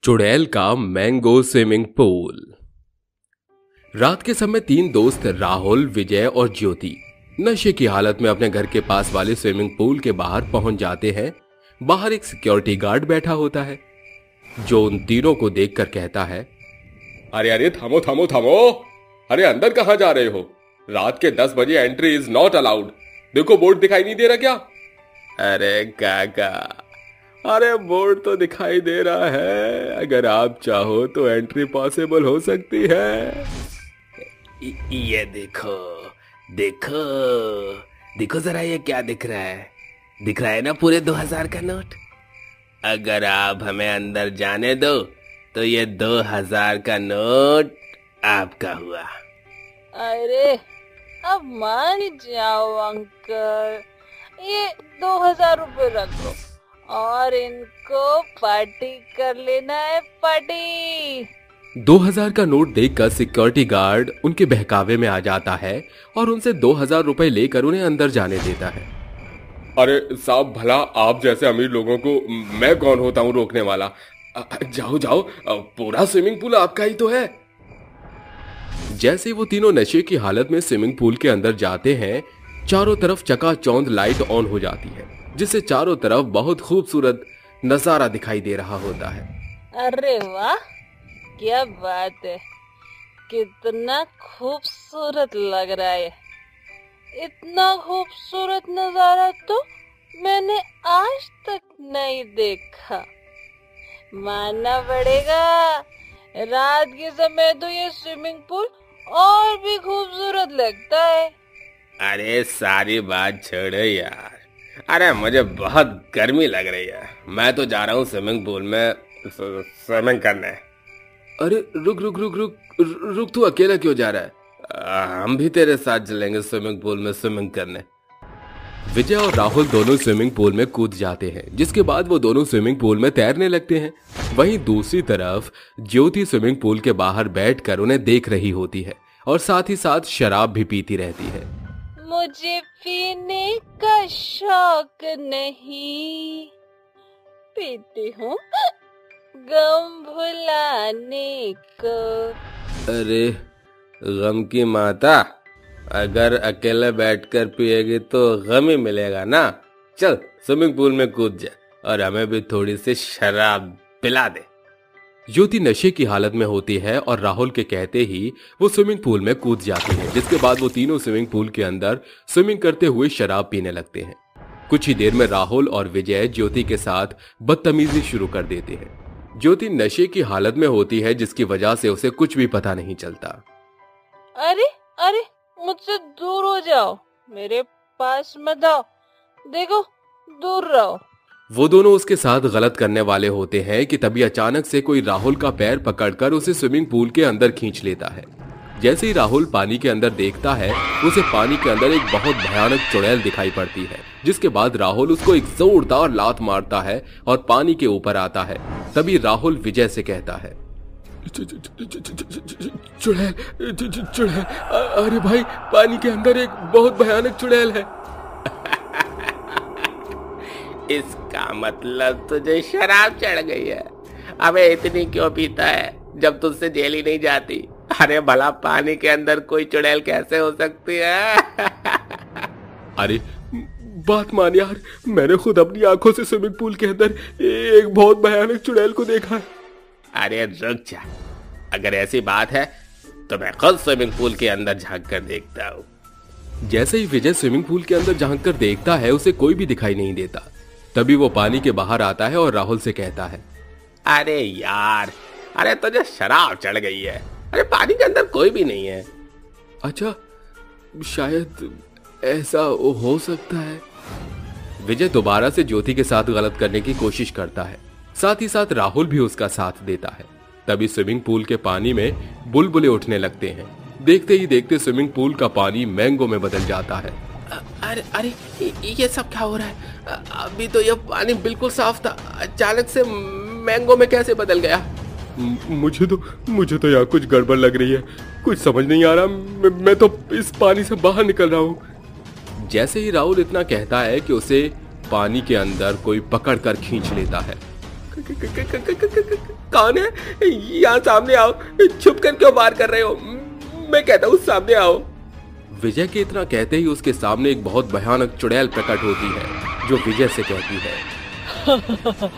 चुड़ैल का mango swimming pool. रात के समय तीन दोस्त राहुल, विजय और ज्योति नशे की हालत में अपने घर के पास वाले स्विमिंग पूल के बाहर पहुंच जाते हैं। बाहर एक सिक्योरिटी गार्ड बैठा होता है जो उन तीनों को देखकर कहता है, अरे अरे थामो थामो थामो, अरे अंदर कहां जा रहे हो? रात के 10 बजे एंट्री इज नॉट अलाउड। देखो बोर्ड दिखाई नहीं दे रहा क्या? अरे काका, अरे बोर्ड तो दिखाई दे रहा है, अगर आप चाहो तो एंट्री पॉसिबल हो सकती है। ये देखो देखो देखो जरा, ये क्या दिख रहा है? दिख रहा है ना पूरे 2000 का नोट। अगर आप हमें अंदर जाने दो तो ये 2000 का नोट आपका हुआ। अरे अब मान जाओ अंकल, ये 2000 रुपए रखो और इनको पार्टी कर लेना है, पार्टी। 2000 का नोट देखकर सिक्योरिटी गार्ड उनके बहकावे में आ जाता है और उनसे 2000 रुपए लेकर उन्हें अंदर जाने देता है। अरे साहब, भला आप जैसे अमीर लोगों को मैं कौन होता हूं रोकने वाला? जाओ जाओ, पूरा स्विमिंग पूल आपका ही तो है। जैसे ही वो तीनों नशे की हालत में स्विमिंग पूल के अंदर जाते हैं, चारों तरफ चकाचौंध लाइट ऑन हो जाती है, जिससे चारों तरफ बहुत खूबसूरत नजारा दिखाई दे रहा होता है। अरे वाह, क्या बात है, कितना खूबसूरत लग रहा है। इतना खूबसूरत नजारा तो मैंने आज तक नहीं देखा। मानना पड़ेगा, रात के समय तो ये स्विमिंग पूल और भी खूबसूरत लगता है। अरे सारी बात छोड़ो यार, अरे मुझे बहुत गर्मी लग रही है, मैं तो जा रहा हूँ स्विमिंग पूल में स्विमिंग करने। अरे रुक रुक रुक रुक रुक, तू अकेला क्यों जा रहा है? हम भी तेरे साथ चलेंगे स्विमिंग पूल में स्विमिंग करने। विजय और राहुल दोनों स्विमिंग पूल में कूद जाते हैं, जिसके बाद वो दोनों स्विमिंग पूल में तैरने लगते हैं। वहीं दूसरी तरफ ज्योति स्विमिंग पूल के बाहर बैठकर उन्हें देख रही होती है और साथ ही साथ शराब भी पीती रहती है। मुझे पीने का शौक नहीं, पीती हूँ गम भुलाने को। अरे गम की माता, अगर अकेले बैठकर पिएगी तो गम ही मिलेगा ना। चल स्विमिंग पूल में कूद जा और हमें भी थोड़ी सी शराब पिला दे। ज्योति नशे की हालत में होती है और राहुल के कहते ही वो स्विमिंग पूल में कूद जाती है, जिसके बाद वो तीनों स्विमिंग पूल के अंदर स्विमिंग करते हुए शराब पीने लगते हैं। कुछ ही देर में राहुल और विजय ज्योति के साथ बदतमीजी शुरू कर देते हैं। ज्योति नशे की हालत में होती है, जिसकी वजह से उसे कुछ भी पता नहीं चलता। अरे अरे, मुझसे दूर हो जाओ, मेरे पास मत आओ, देखो दूर रहो। वो दोनों उसके साथ गलत करने वाले होते हैं कि तभी अचानक से कोई राहुल का पैर पकड़कर उसे स्विमिंग पूल के अंदर खींच लेता है। जैसे ही राहुल पानी के अंदर देखता है, उसे पानी के अंदर एक बहुत भयानक चुड़ैल दिखाई पड़ती है, जिसके बाद राहुल उसको एक जोरदार लात मारता है और पानी के ऊपर आता है। तभी राहुल विजय से कहता है, चुड़ैल चुड़ैल, अरे भाई, पानी के अंदर एक बहुत भयानक चुड़ैल है। इसका मतलब तुझे शराब चढ़ गई है। अबे इतनी क्यों पीता है जब तुझसे जेल ही नहीं जाती? अरे भला पानी के अंदर कोई चुड़ैल कैसे हो सकती है? अरे बात मान यार, मैंने खुद अपनी आंखों से स्विमिंग पूल के अंदर एक बहुत भयानक चुड़ैल को देखा है। अरे रुक जा, अगर ऐसी बात है तो मैं खुद स्विमिंग पूल के अंदर झांक कर देखता हूँ। जैसे ही विजय स्विमिंग पूल के अंदर झांक कर देखता है, उसे कोई भी दिखाई नहीं देता। तभी वो पानी के बाहर आता है और राहुल से कहता है, अरे यार, अरे तुझे शराब चढ़ गई है। अरे पानी के अंदर कोई भी नहीं है। अच्छा, शायद ऐसा हो सकता है। विजय दोबारा से ज्योति के साथ गलत करने की कोशिश करता है, साथ ही साथ राहुल भी उसका साथ देता है। तभी स्विमिंग पूल के पानी में बुलबुले उठने लगते हैं। देखते ही देखते स्विमिंग पूल का पानी मैंगो में बदल जाता है। अरे अरे, ये सब क्या हो रहा है? अभी तो ये पानी बिल्कुल साफ था, अचानक से मैंगो में कैसे बदल गया? मुझे तो यहाँ कुछ गड़बड़ लग रही है, कुछ समझ नहीं आ रहा। मैं तो इस पानी से बाहर निकल रहा हूँ। जैसे ही राहुल इतना कहता है कि उसे पानी के अंदर कोई पकड़ कर खींच लेता है। कौन है? यहाँ सामने आओ। छुप कर क्यों वार कर रहे हो? मैं कहता हूँ सामने आओ। विजय के इतना कहते ही उसके सामने एक बहुत भयानक चुड़ैल प्रकट होती है जो विजय से कहती है,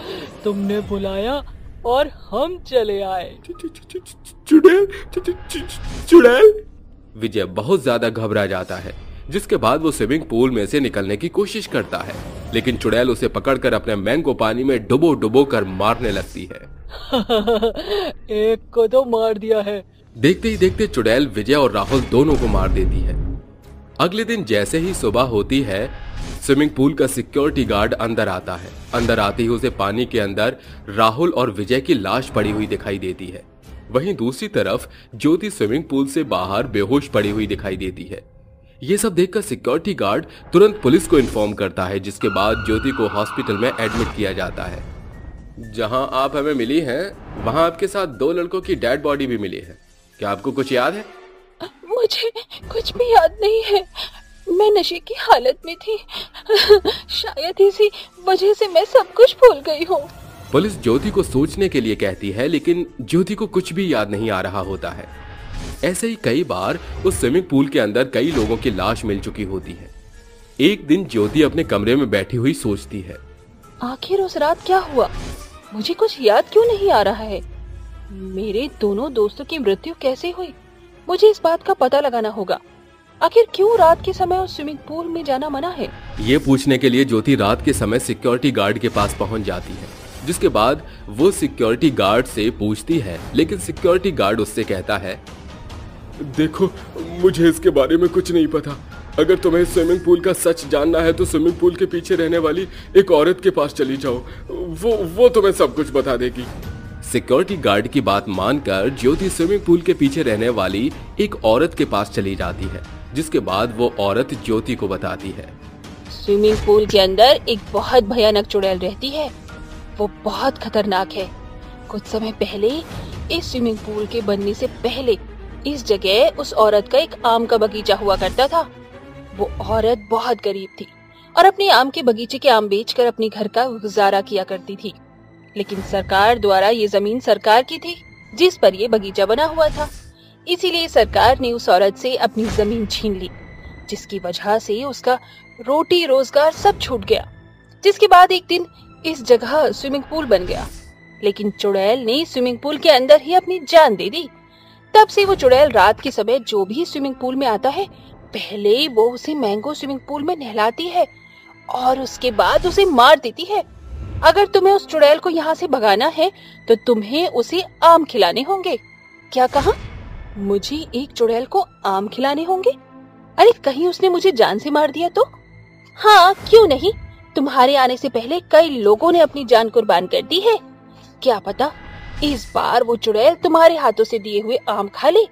तुमने बुलाया और हम चले आए। चुड़ैल? चुड़ैल? विजय बहुत ज्यादा घबरा जाता है, जिसके बाद वो स्विमिंग पूल में से निकलने की कोशिश करता है, लेकिन चुड़ैल उसे पकड़कर अपने मैंग को पानी में डुबो डुबो कर मारने लगती है। एक को तो मार दिया है। देखते ही देखते चुड़ैल विजय और राहुल दोनों को मार देती है। अगले दिन जैसे ही सुबह होती है, स्विमिंग पूल का सिक्योरिटी गार्ड अंदर आता है। अंदर आते ही उसे पानी के अंदर राहुल और विजय की लाश पड़ी हुई दिखाई देती है। वहीं दूसरी तरफ ज्योति स्विमिंग पूल से बाहर बेहोश पड़ी हुई दिखाई देती है। ये सब देखकर सिक्योरिटी गार्ड तुरंत पुलिस को इन्फॉर्म करता है, जिसके बाद ज्योति को हॉस्पिटल में एडमिट किया जाता है। जहां आप हमें मिली हैं, वहां आपके साथ 2 लड़कों की डेड बॉडी भी मिली है। क्या आपको कुछ याद है? मुझे कुछ भी याद नहीं है। मैं नशे की हालत में थी। शायद इसी वजह से मैं सब कुछ भूल गई हूँ। पुलिस ज्योति को सोचने के लिए कहती है, लेकिन ज्योति को कुछ भी याद नहीं आ रहा होता है। ऐसे ही कई बार उस स्विमिंग पूल के अंदर कई लोगों की लाश मिल चुकी होती है। एक दिन ज्योति अपने कमरे में बैठी हुई सोचती है, आखिर उस रात क्या हुआ? मुझे कुछ याद क्यों नहीं आ रहा है? मेरे दोनों दोस्तों की मृत्यु कैसे हुई? मुझे इस बात का पता लगाना होगा। आखिर क्यों रात के समय उस स्विमिंग पूल में जाना मना है? ये पूछने के लिए ज्योति रात के समय सिक्योरिटी गार्ड के पास पहुंच जाती है, जिसके बाद वो सिक्योरिटी गार्ड से पूछती है, लेकिन सिक्योरिटी गार्ड उससे कहता है, देखो, मुझे इसके बारे में कुछ नहीं पता। अगर तुम्हें स्विमिंग पूल का सच जानना है तो स्विमिंग पूल के पीछे रहने वाली एक औरत के पास चली जाओ। वो तुम्हें सब कुछ बता देगी। सिक्योरिटी गार्ड की बात मानकर ज्योति स्विमिंग पूल के पीछे रहने वाली एक औरत के पास चली जाती है, जिसके बाद वो औरत ज्योति को बताती है, स्विमिंग पूल के अंदर एक बहुत भयानक चुड़ैल रहती है। वो बहुत खतरनाक है। कुछ समय पहले इस स्विमिंग पूल के बनने से पहले इस जगह उस औरत का एक आम का बगीचा हुआ करता था। वो औरत बहुत गरीब थी और अपने आम के बगीचे के आम बेचकर अपने घर का गुजारा किया करती थी। लेकिन सरकार द्वारा ये जमीन सरकार की थी जिस पर ये बगीचा बना हुआ था। इसीलिए सरकार ने उस औरत से अपनी जमीन छीन ली, जिसकी वजह से उसका रोटी रोजगार सब छूट गया। जिसके बाद एक दिन इस जगह स्विमिंग पूल बन गया, लेकिन चुड़ैल ने स्विमिंग पूल के अंदर ही अपनी जान दे दी। तब से वो चुड़ैल रात के समय जो भी स्विमिंग पूल में आता है, पहले ही वो उसे मैंगो स्विमिंग पूल में नहलाती है और उसके बाद उसे मार देती है। अगर तुम्हें उस चुड़ैल को यहाँ से भगाना है तो तुम्हें उसे आम खिलाने होंगे। क्या कहा? मुझे एक चुड़ैल को आम खिलाने होंगे? अरे कहीं उसने मुझे जान से मार दिया तो? हाँ, क्यों नहीं। तुम्हारे आने से पहले कई लोगों ने अपनी जान कुर्बान कर दी है। क्या पता इस बार वो चुड़ैल तुम्हारे हाथों से दिए हुए आम खा ले,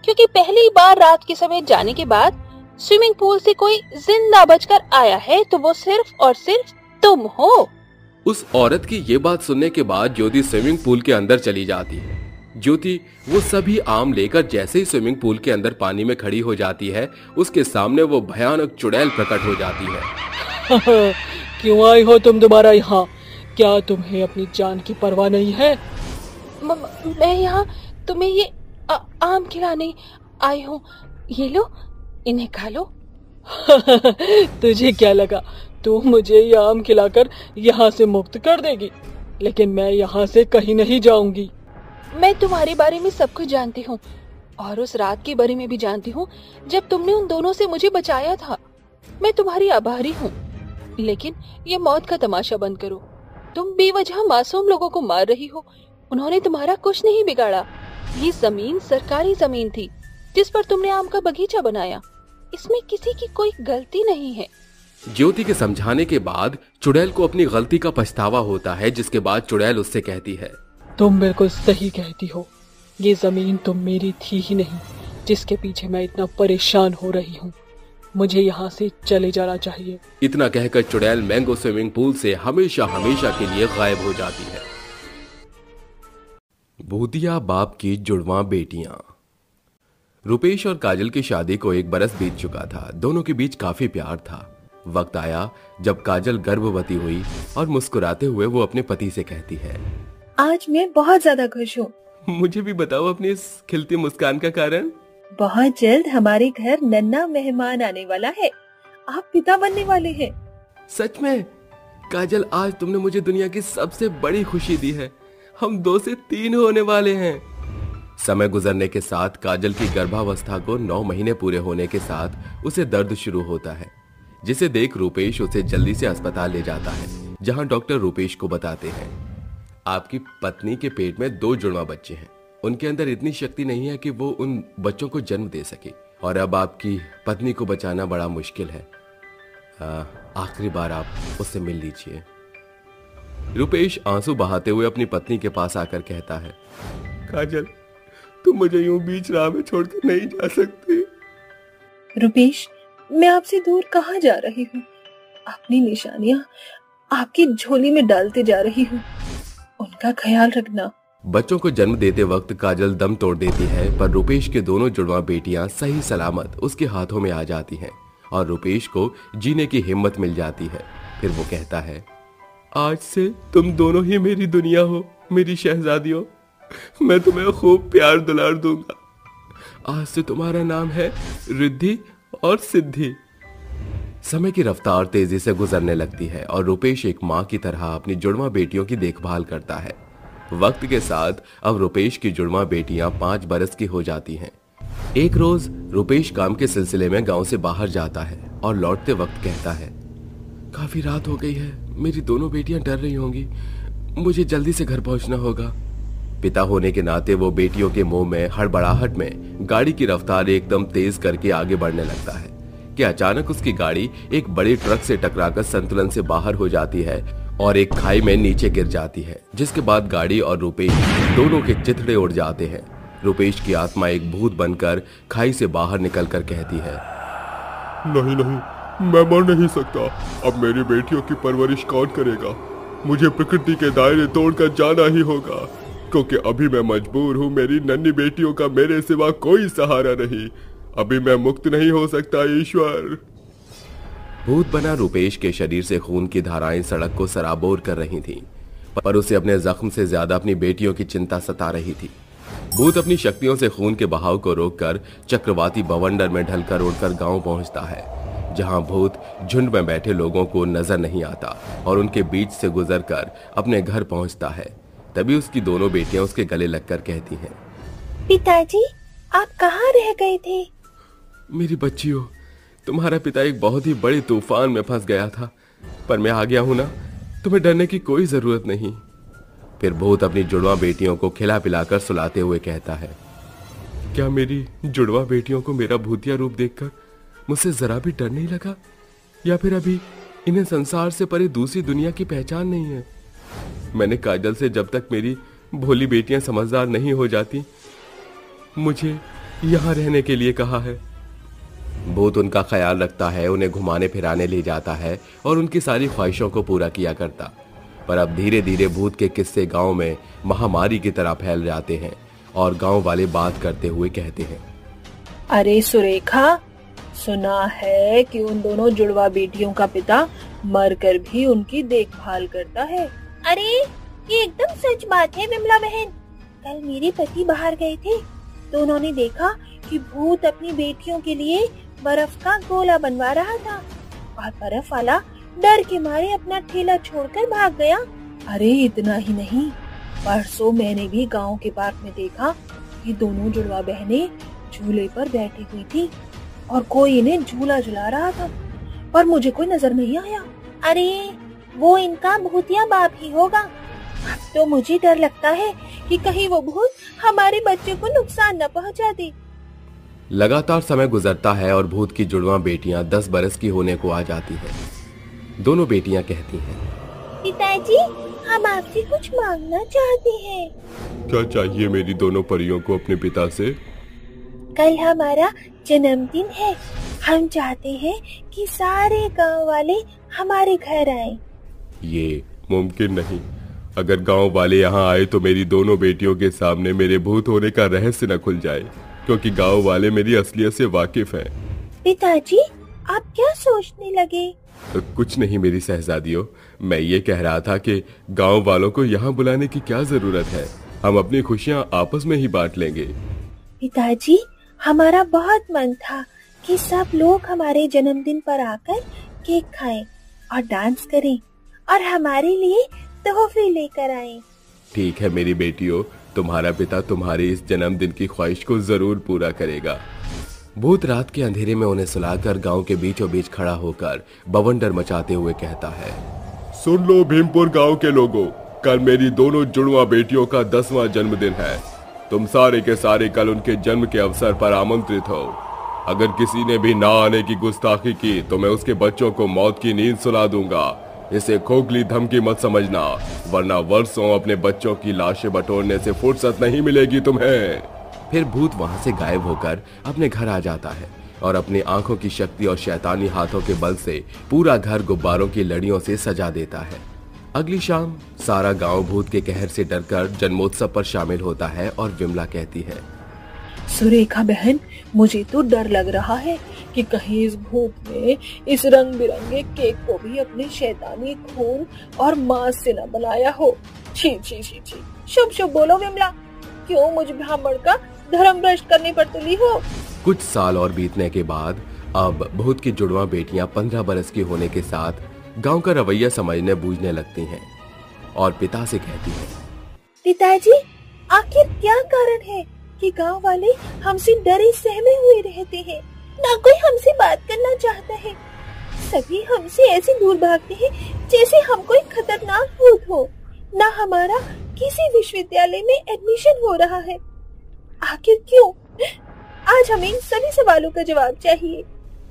क्योंकि पहली बार रात के समय जाने के बाद स्विमिंग पूल से कोई जिंदा बचकर आया है तो वो सिर्फ और सिर्फ तुम हो। उस औरत की ये बात सुनने के बाद ज्योति स्विमिंग पूल के अंदर चली जाती है। ज्योति वो सभी आम लेकर जैसे ही स्विमिंग पूल के अंदर पानी में खड़ी हो जाती है, उसके सामने वो भयानक चुड़ैल प्रकट हो जाती है। क्यों आई हो तुम दोबारा यहाँ? क्या तुम्हें अपनी जान की परवाह नहीं है? मैं यहाँ तुम्हें ये आम खिलाने आई हूँ। ये लो, इन्हें खा लो। तुझे क्या लगा तू मुझे ये आम खिलाकर यहाँ से मुक्त कर देगी? लेकिन मैं यहाँ से कहीं नहीं जाऊंगी। मैं तुम्हारे बारे में सब कुछ जानती हूँ और उस रात के बारे में भी जानती हूँ जब तुमने उन दोनों से मुझे बचाया था। मैं तुम्हारी आभारी हूँ, लेकिन ये मौत का तमाशा बंद करो। तुम बेवजह मासूम लोगों को मार रही हो। उन्होंने तुम्हारा कुछ नहीं बिगाड़ा। ये जमीन सरकारी जमीन थी जिस पर तुमने आम का बगीचा बनाया। इसमें किसी की कोई गलती नहीं है। ज्योति के समझाने के बाद चुड़ैल को अपनी गलती का पछतावा होता है, जिसके बाद चुड़ैल उससे कहती है, तुम बिल्कुल सही कहती हो। ये जमीन तो मेरी थी ही नहीं जिसके पीछे मैं इतना परेशान हो रही हूँ। मुझे यहाँ से चले जाना चाहिए। इतना कहकर चुड़ैल मैंगो स्विमिंग पूल से हमेशा हमेशा के लिए गायब हो जाती है। भूतिया बाप की जुड़वा बेटियां। रुपेश और काजल की शादी को 1 बरस बीत चुका था। दोनों के बीच काफी प्यार था। वक्त आया जब काजल गर्भवती हुई और मुस्कुराते हुए वो अपने पति से कहती है, आज मैं बहुत ज्यादा खुश हूँ। मुझे भी बताओ अपनी इस खिलती मुस्कान का कारण। बहुत जल्द हमारे घर नन्हा मेहमान आने वाला है। आप पिता बनने वाले हैं। सच में? काजल, आज तुमने मुझे दुनिया की सबसे बड़ी खुशी दी है। हम 2 से 3 होने वाले हैं। समय गुजरने के साथ काजल की गर्भावस्था को 9 महीने पूरे होने के साथ उसे दर्द शुरू होता है, जिसे देख रूपेश उसे जल्दी से अस्पताल ले जाता है, जहां डॉक्टर रूपेश को बताते हैं, आपकी पत्नी के पेट में 2 जुड़वा बच्चे हैं। उनके अंदर इतनी शक्ति नहीं है कि वो उन बच्चों को जन्म दे सके और अब आपकी पत्नी को बचाना बड़ा मुश्किल है। आखिरी बार आप उससे मिल लीजिए। रूपेश आंसू बहाते हुए अपनी पत्नी के पास आकर कहता है, काजल, तुम मुझे यूं बीच राह में छोड़कर नहीं जा सकती। रुपेश, मैं आपसे दूर कहाँ जा रही हूँ? अपनी निशानियाँ आपकी झोली में डालते जा रही हूँ। उनका ख्याल रखना। बच्चों को जन्म देते वक्त काजल दम तोड़ देती है, पर रूपेश के दोनों जुड़वा बेटियां सही सलामत उसके हाथों में आ जाती हैं और रूपेश को जीने की हिम्मत मिल जाती है। फिर वो कहता है, आज से तुम दोनों ही मेरी दुनिया हो, मेरी शहजादियों। मैं तुम्हें खूब प्यार दुलार दूंगा। आज से तुम्हारा नाम है रिद्धि और सिद्धि। समय की रफ्तार तेजी से गुजरने लगती है और रूपेश एक माँ की तरह अपनी जुड़वा बेटियों की देखभाल करता है। वक्त के साथ अब रूपेश की जुड़वा बेटियां 5 बरस की हो जाती हैं। एक रोज रूपेश काम के सिलसिले में गांव से बाहर जाता है और लौटते वक्त कहता है, काफी रात हो गई है, मेरी दोनों बेटियां डर रही होंगी, मुझे जल्दी से घर पहुंचना होगा। पिता होने के नाते वो बेटियों के मुंह में हड़बड़ाहट में गाड़ी की रफ्तार एकदम तेज करके आगे बढ़ने लगता है कि अचानक उसकी गाड़ी एक बड़े ट्रक से टकराकर संतुलन से बाहर हो जाती है और एक खाई में नीचे गिर जाती है, जिसके बाद गाड़ी और रूपेश दोनों के चिथड़े उड़ जाते हैं। रूपेश की आत्मा एक भूत बनकर खाई से बाहर निकलकर कहती है, नहीं नहीं, मैं मर नहीं सकता। अब मेरी बेटियों की परवरिश कौन करेगा? मुझे प्रकृति के दायरे तोड़कर जाना ही होगा, क्योंकि अभी मैं मजबूर हूँ। मेरी नन्ही बेटियों का मेरे सिवा कोई सहारा नहीं। अभी मैं मुक्त नहीं हो सकता। ईश्वर। भूत बना रूपेश के शरीर से खून की धाराएं सड़क को सराबोर कर रही थीं, पर उसे अपने जख्म से ज्यादा अपनी बेटियों की चिंता सता रही थी। भूत अपनी शक्तियों से खून के बहाव को रोककर चक्रवाती बवंडर में ढलकर उड़कर गांव पहुंचता है, जहां भूत झुंड में बैठे लोगों को नजर नहीं आता और उनके बीच से गुजरकर अपने घर पहुंचता है। तभी उसकी दोनों बेटियां उसके गले लगकर कहती हैं, पिताजी, आप कहाँ रह गए थे? मेरी बच्चियों, तुम्हारा पिता एक बहुत ही बड़े तूफान में फंस गया था, पर मैं आ गया हूं ना, तुम्हें डरने की कोई जरूरत नहीं। फिर भूत अपनी जुड़वा बेटियों को खिला पिलाकर सुलाते हुए कहता है, क्या मेरी जुड़वा बेटियों को मेरा भूतिया रूप देखकर मुझसे जरा भी डर नहीं लगा? या फिर अभी इन्हें संसार से परे दूसरी दुनिया की पहचान नहीं है? मैंने काजल से जब तक मेरी भोली बेटियां समझदार नहीं हो जाती, मुझे यहाँ रहने के लिए कहा है। भूत उनका ख्याल रखता है, उन्हें घुमाने फिराने ले जाता है और उनकी सारी ख्वाहिशों को पूरा किया करता। पर अब धीरे धीरे भूत के किस्से गांव में महामारी की तरह फैल जाते हैं और गांव वाले बात करते हुए कहते हैं, अरे सुरेखा, सुना है कि उन दोनों जुड़वा बेटियों का पिता मरकर भी उनकी देखभाल करता है। अरे ये एकदम सच बात है विमला बहन। कल मेरे पति बाहर गए थे तो उन्होंने देखा कि भूत अपनी बेटियों के लिए बर्फ का गोला बनवा रहा था और बर्फ वाला डर के मारे अपना ठेला छोड़कर भाग गया। अरे इतना ही नहीं, परसों मैंने भी गांव के पार्क में देखा कि दोनों जुड़वा बहनें झूले पर बैठी हुई थी और कोई इन्हें झूला झुला रहा था, पर मुझे कोई नजर नहीं आया। अरे वो इनका भूतिया बाप ही होगा। अब तो मुझे डर लगता है कि कहीं वो भूत हमारे बच्चे को नुकसान न पहुंचा दे। लगातार समय गुजरता है और भूत की जुड़वा बेटियां 10 बरस की होने को आ जाती हैं। दोनों बेटियां कहती हैं, पिताजी, हम आपसे कुछ मांगना चाहते हैं। क्या चाहिए मेरी दोनों परियों को अपने पिता से? कल हमारा जन्मदिन है। हम चाहते हैं कि सारे गांव वाले हमारे घर आएं। ये मुमकिन नहीं। अगर गांव वाले यहाँ आए तो मेरी दोनों बेटियों के सामने मेरे भूत होने का रहस्य न खुल जाए, क्योंकि गांव वाले मेरी असलियत से वाकिफ हैं। पिताजी, आप क्या सोचने लगे? कुछ नहीं मेरी शहजादियों, मैं ये कह रहा था कि गांव वालों को यहाँ बुलाने की क्या जरूरत है, हम अपनी खुशियाँ आपस में ही बांट लेंगे। पिताजी, हमारा बहुत मन था कि सब लोग हमारे जन्मदिन पर आकर केक खाएं और डांस करें और हमारे लिए तोहफे लेकर आएं। ठीक है मेरी बेटियों, तुम्हारा पिता तुम्हारी इस जन्मदिन की ख्वाहिश को जरूर पूरा करेगा। भूत रात के अंधेरे में उन्हें सुलाकर गांव के बीचों बीच खड़ा होकर बवंडर मचाते हुए कहता है, सुन लो भीमपुर गांव के लोगों, कल मेरी दोनों जुड़वा बेटियों का 10वां जन्मदिन है। तुम सारे के सारे कल उनके जन्म के अवसर पर आमंत्रित हो। अगर किसी ने भी ना आने की गुस्ताखी की तो मैं उसके बच्चों को मौत की नींद सुला दूंगा। इसे खोखली धमकी मत समझना, वरना वर्षों अपने बच्चों की लाशें बटोरने से फुर्सत नहीं मिलेगी तुम्हें। फिर भूत वहां से गायब होकर अपने घर आ जाता है और अपनी आंखों की शक्ति और शैतानी हाथों के बल से पूरा घर गुब्बारों की लड़ियों से सजा देता है। अगली शाम सारा गांव भूत के कहर से डरकर जन्मोत्सव पर शामिल होता है और विमला कहती है, सुरेखा बहन, मुझे तो डर लग रहा है कि कहीं इस भूत ने इस रंग बिरंगे केक को भी अपने शैतानी खून और मांस से न बनाया हो। छी छी छी छी, शुभ शुभ बोलो विमला, क्यों मुझ ब्राह्मण का धर्म भ्रष्ट करने पर तुली हो। कुछ साल और बीतने के बाद अब भूत की जुड़वा बेटियां 15 बरस की होने के साथ गांव का रवैया समझने बूझने लगती हैं और पिता से कहती हैं, पिताजी, आखिर क्या कारण है कि गांव वाले हमसे डरे सहमे हुए रहते हैं? ना कोई हमसे बात करना चाहता है, सभी हमसे ऐसे दूर भागते हैं जैसे हम कोई खतरनाक भूत हो। ना हमारा किसी विश्वविद्यालय में एडमिशन हो रहा है। आखिर क्यों? आज हमें इन सभी सवालों का जवाब चाहिए।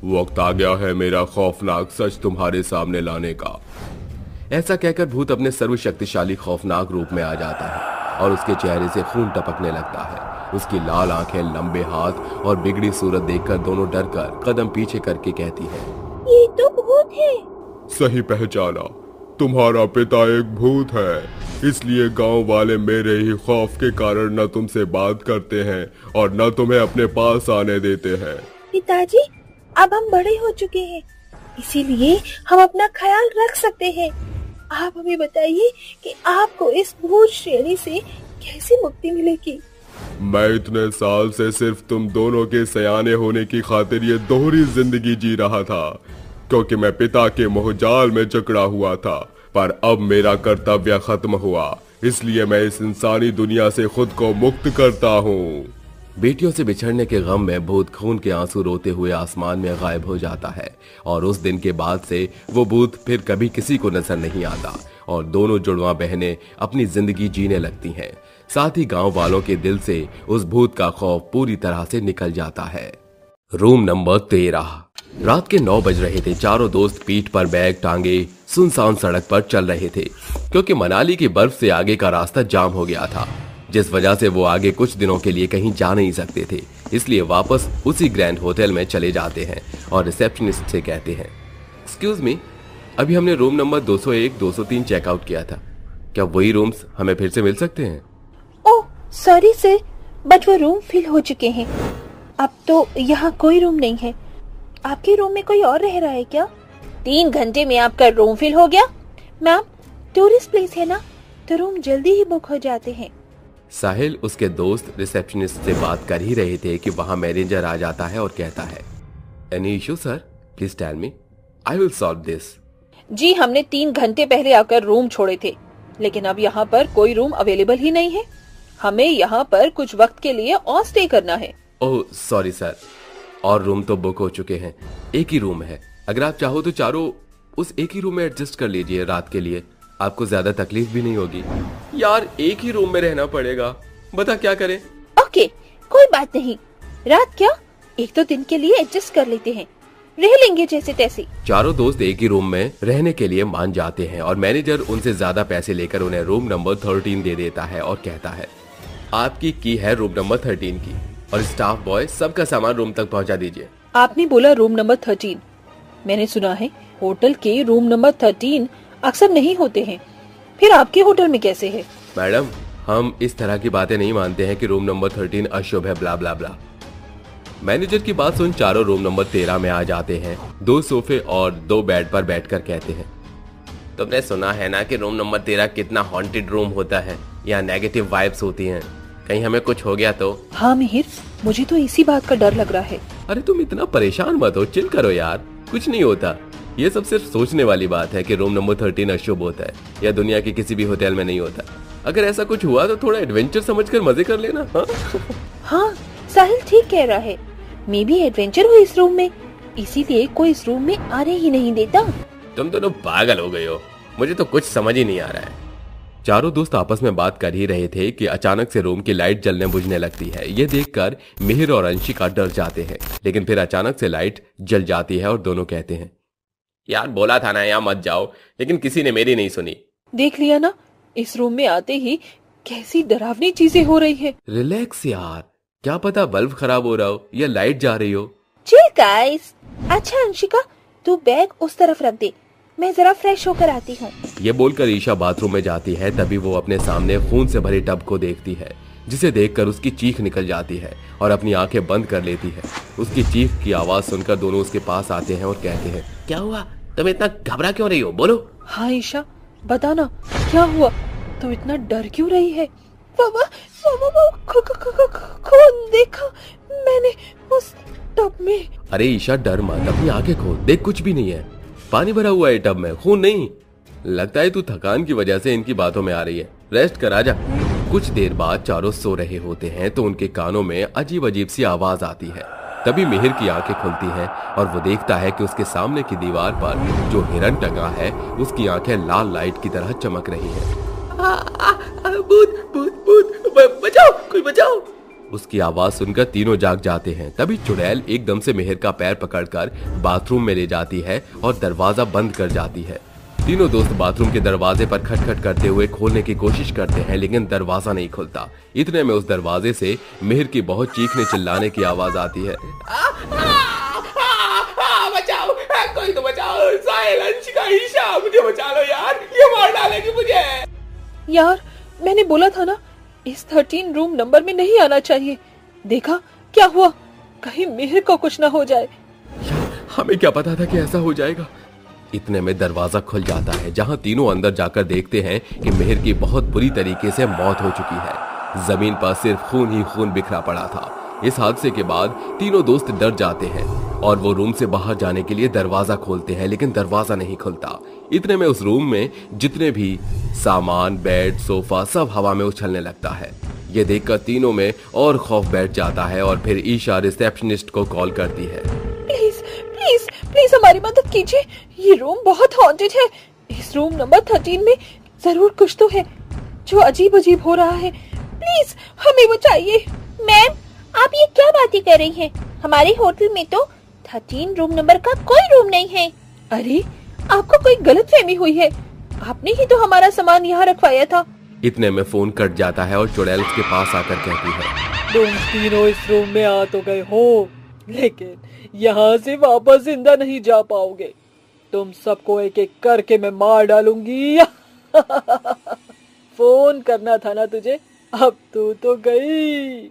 वक्त आ गया है मेरा खौफनाक सच तुम्हारे सामने लाने का। ऐसा कहकर भूत अपने सर्वशक्तिशाली खौफनाक रूप में आ जाता है और उसके चेहरे से खून टपकने लगता है। उसकी लाल आंखें, लंबे हाथ और बिगड़ी सूरत देखकर दोनों डरकर कदम पीछे करके कहती है, ये तो भूत है। सही पहचाना, तुम्हारा पिता एक भूत है, इसलिए गांव वाले मेरे ही खौफ के कारण न तुमसे बात करते हैं और न तुम्हें अपने पास आने देते हैं। पिताजी, अब हम बड़े हो चुके हैं, इसीलिए हम अपना ख्याल रख सकते हैं। आप हमें बताइए कि आपको इस भूत श्रेणी से कैसे मुक्ति मिलेगी? मैं इतने साल से सिर्फ तुम दोनों के सयाने होने की खातिर ये दोहरी जिंदगी जी रहा था, क्योंकि मैं पिता के मोहजाल में जकड़ा हुआ था। पर अब मेरा कर्तव्य खत्म हुआ, इसलिए मैं इस इंसानी दुनिया से खुद को मुक्त करता हूँ। बेटियों से बिछड़ने के गम में भूत खून के आंसू रोते हुए आसमान में गायब हो जाता है और उस दिन के बाद से वो भूत फिर कभी किसी को नजर नहीं आता और दोनों जुड़वा बहनें अपनी जिंदगी जीने लगती हैं। साथ ही गांव वालों के दिल से उस भूत का खौफ पूरी तरह से निकल जाता है। Room number 13। रात के 9 बज रहे थे। चारों दोस्त पीठ पर बैग टांगे सुनसान सड़क पर चल रहे थे, क्योंकि मनाली की बर्फ से आगे का रास्ता जाम हो गया था, जिस वजह से वो आगे कुछ दिनों के लिए कहीं जा नहीं सकते थे। इसलिए वापस उसी ग्रैंड होटल में चले जाते हैं और रिसेप्शनिस्ट से कहते हैं, एक्सक्यूज मी, अभी हमने रूम नंबर 201, 203 चेकआउट किया था, क्या वही रूम्स हमें फिर से मिल सकते हैं? ओह सॉरी सर, बट वो रूम फिल हो चुके हैं। अब तो यहाँ कोई रूम नहीं है। आपके रूम में कोई और रह रहा है क्या? 3 घंटे में आपका रूम फिल हो गया? मैम, टूरिस्ट प्लेस है ना, तो रूम जल्दी ही बुक हो जाते हैं। साहिल उसके दोस्त रिसेप्शनिस्ट से बात कर ही रहे थे कि वहां मैनेजर आ जाता है और कहता है, any issue sir, please tell me, I will solve this. जी, हमने 3 घंटे पहले आकर रूम छोड़े थे, लेकिन अब यहाँ पर कोई रूम अवेलेबल ही नहीं है। हमें यहाँ पर कुछ वक्त के लिए और स्टे करना है। ओह सॉरी सर, और रूम तो बुक हो चुके हैं, एक ही रूम है। अगर आप चाहो तो चारों उस एक ही रूम में एडजस्ट कर लीजिए रात के लिए, आपको ज्यादा तकलीफ भी नहीं होगी। यार एक ही रूम में रहना पड़ेगा, बता क्या करें? ओके, कोई बात नहीं, रात क्या 1-2 दिन के लिए एडजस्ट कर लेते हैं, रह लेंगे जैसे तैसे। चारों दोस्त एक ही रूम में रहने के लिए मान जाते हैं और मैनेजर उनसे ज्यादा पैसे लेकर उन्हें रूम नंबर 13 दे देता है और कहता है, आपकी की है रूम नंबर 13 की, और स्टाफ बॉय सबका सामान रूम तक पहुंचा दीजिए। आपने बोला रूम नंबर 13, मैंने सुना है होटल के रूम नंबर 13 अक्सर नहीं होते हैं, फिर आपके होटल में कैसे है? मैडम, हम इस तरह की बातें नहीं मानते हैं कि रूम नंबर 13 अशुभ है, ब्ला ब्ला ब्ला। मैनेजर की बात सुन चारों रूम नंबर 13 में आ जाते हैं। 2 सोफे और 2 बेड पर बैठकर कहते हैं, तुमने सुना है ना कि रूम नंबर 13 कितना हॉन्टेड रूम होता है, यहाँ नेगेटिव वाइब्स होती हैं, कहीं हमें कुछ हो गया तो। हाँ मिहिर, मुझे तो इसी बात का डर लग रहा है। अरे तुम इतना परेशान मत हो, चिल करो यार, कुछ नहीं होता। ये सब सिर्फ सोचने वाली बात है कि रूम नंबर 13 अशुभ होता है या दुनिया के किसी भी होटल में नहीं होता। अगर ऐसा कुछ हुआ तो थोड़ा एडवेंचर समझकर मजे कर लेना। हाँ साहिल ठीक कह रहा है, मैं भी एडवेंचर हूँ इस रूम में, इसीलिए कोई इस रूम में आने ही नहीं देता। तुम दोनों पागल हो गए हो, मुझे तो कुछ समझ ही नहीं आ रहा है। चारों दोस्त आपस में बात कर ही रहे थे कि अचानक से रूम की लाइट जलने बुझने लगती है। ये देखकर मिहिर और अंशिका डर जाते हैं, लेकिन फिर अचानक से लाइट जल जाती है और दोनों कहते हैं, यार बोला था ना यहाँ मत जाओ, लेकिन किसी ने मेरी नहीं सुनी। देख लिया ना, इस रूम में आते ही कैसी डरावनी चीजें हो रही है। रिलैक्स यार, क्या पता बल्ब खराब हो रहा हो या लाइट जा रही हो। Chill guys. अच्छा अंशिका, तू बैग उस तरफ रख दे, मैं जरा फ्रेश होकर आती हूँ। ये बोलकर ईशा बाथरूम में जाती है। तभी वो अपने सामने खून से भरे टब को देखती है, जिसे देखकर उसकी चीख निकल जाती है और अपनी आंखें बंद कर लेती है। उसकी चीख की आवाज सुनकर दोनों उसके पास आते हैं और कहते हैं, क्या हुआ, तुम इतना घबरा क्यों रही हो, बोलो। हाँ ईशा, बताना क्या हुआ, तुम इतना डर क्यों रही है। खून देखा मैंने उस टब में। अरे ईशा डर मत, अपनी आंखें खोल, देख कुछ भी नहीं है, पानी भरा हुआ है टब में, खून नहीं। लगता है तू थकान की वजह से इनकी बातों में आ रही है, रेस्ट कर, आजा। कुछ देर बाद चारों सो रहे होते हैं तो उनके कानों में अजीब अजीब सी आवाज आती है। तभी मिहिर की आंखें खुलती हैं और वो देखता है कि उसके सामने की दीवार पर जो हिरन टंगा है उसकी आंखें लाल लाइट की तरह चमक रही हैं। भूत भूत भूत, बचाओ, कोई बचाओ। उसकी आवाज सुनकर तीनों जाग जाते हैं। तभी चुड़ैल एकदम से मिहिर का पैर पकड़कर बाथरूम में ले जाती है और दरवाजा बंद कर जाती है। तीनों दोस्त बाथरूम के दरवाजे पर खटखट करते हुए खोलने की कोशिश करते हैं, लेकिन दरवाजा नहीं खुलता। इतने में उस दरवाजे से मिहिर की बहुत चीखने चिल्लाने की आवाज आती है। बचाओ, कोई तो बचाओ, साहिल, अंशिका, ईशा, मुझे बचा लो यार, ये मार डालेगी मुझे। यार मैंने बोला था ना, इस 13 रूम नंबर में नहीं आना चाहिए। देखा क्या हुआ, कहीं मिहिर को कुछ ना हो जाए। हमें क्या पता था कि ऐसा हो जाएगा। इतने में दरवाजा खुल जाता है, जहां तीनों अंदर जाकर देखते हैं कि मिहिर की बहुत बुरी तरीके से मौत हो चुकी है। जमीन पर सिर्फ खून ही खून बिखरा पड़ा था। इस हादसे के बाद तीनों दोस्त डर जाते हैं और वो रूम से बाहर जाने के लिए दरवाजा खोलते हैं, लेकिन दरवाजा नहीं खुलता। इतने में उस रूम में जितने भी सामान, बेड, सोफा सब हवा में उछलने लगता है। ये देखकर तीनों में और खौफ बैठ जाता है और फिर ईशा रिसेप्शनिस्ट को कॉल करती है। प्लीज प्लीज प्लीज हमारी मदद कीजिए, ये रूम बहुत हॉन्टेड है। इस रूम नंबर 13 में जरूर कुछ तो है जो अजीब अजीब हो रहा है, प्लीज हमें बचाइए। मैम आप ये क्या बातें कर रही हैं? हमारे होटल में तो 13 रूम नंबर का कोई रूम नहीं है। अरे आपको कोई गलतफहमी हुई है, आपने ही तो हमारा सामान यहाँ रखवाया था। इतने में फोन कट जाता है और चुड़ैल उसके पास आकर कहती है, तुम तीनों इस रूम में आ तो गए हो, लेकिन यहाँ से वापस जिंदा नहीं जा पाओगे। तुम सबको एक एक करके मैं मार डालूंगी। फोन करना था ना तुझे, अब तू तो गई।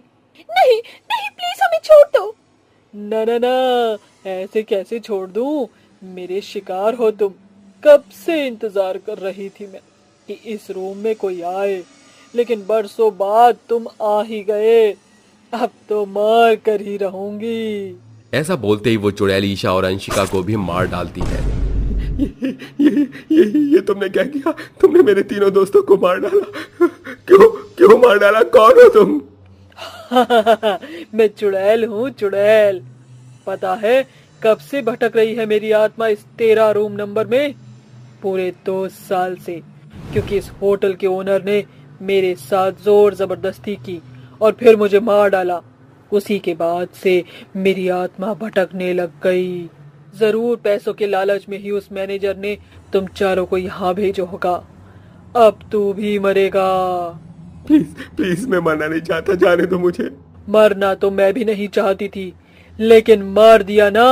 नहीं नहीं प्लीज हमें छोड़ दो। ना ना ना, ऐसे कैसे छोड़ दूं, मेरे शिकार हो तुम। कब से इंतजार कर रही थी मैं कि इस रूम में कोई आए, लेकिन बरसों बाद तुम आ ही गए। अब तो मार कर ही रहूंगी। ऐसा बोलते ही वो चुड़ैल ईशा और अंशिका को भी मार डालती है। ये तुमने क्या किया? तुमने मेरे तीनों दोस्तों को मार डाला। क्यों मार डाला? कौन हो तुम? मैं चुड़ैल हूँ, चुड़ैल। पता है कब से भटक रही है मेरी आत्मा इस 13 रूम नंबर में? पूरे 2 साल से, क्योंकि इस होटल के ओनर ने मेरे साथ जोर जबरदस्ती की और फिर मुझे मार डाला। उसी के बाद से मेरी आत्मा भटकने लग गई। जरूर पैसों के लालच में ही उस मैनेजर ने तुम चारों को यहाँ भेजो होगा। अब तू भी मरेगा। प्लीज मैं मरना नहीं चाहता, जाने दो मुझे। मरना तो मैं भी नहीं चाहती थी, लेकिन मार दिया ना।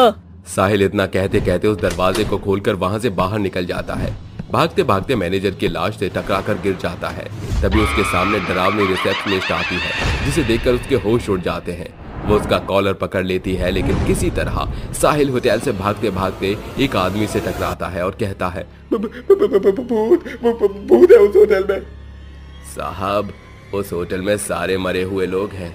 साहिल इतना कहते कहते उस दरवाजे को खोलकर वहां से बाहर निकल जाता है। भागते भागते मैनेजर की लाश से टकराकर गिर जाता है। तभी उसके सामने डरावनी रिसेप्शनिस्ट आती है, जिसे देखकर उसके होश उड़ जाते हैं। वो उसका कॉलर पकड़ लेती है, लेकिन किसी तरह साहिल होटल से भागते भागते एक आदमी से टकराता है और कहता है, भूत है उस होटल में। साहब, उस होटल में सारे मरे हुए लोग हैं।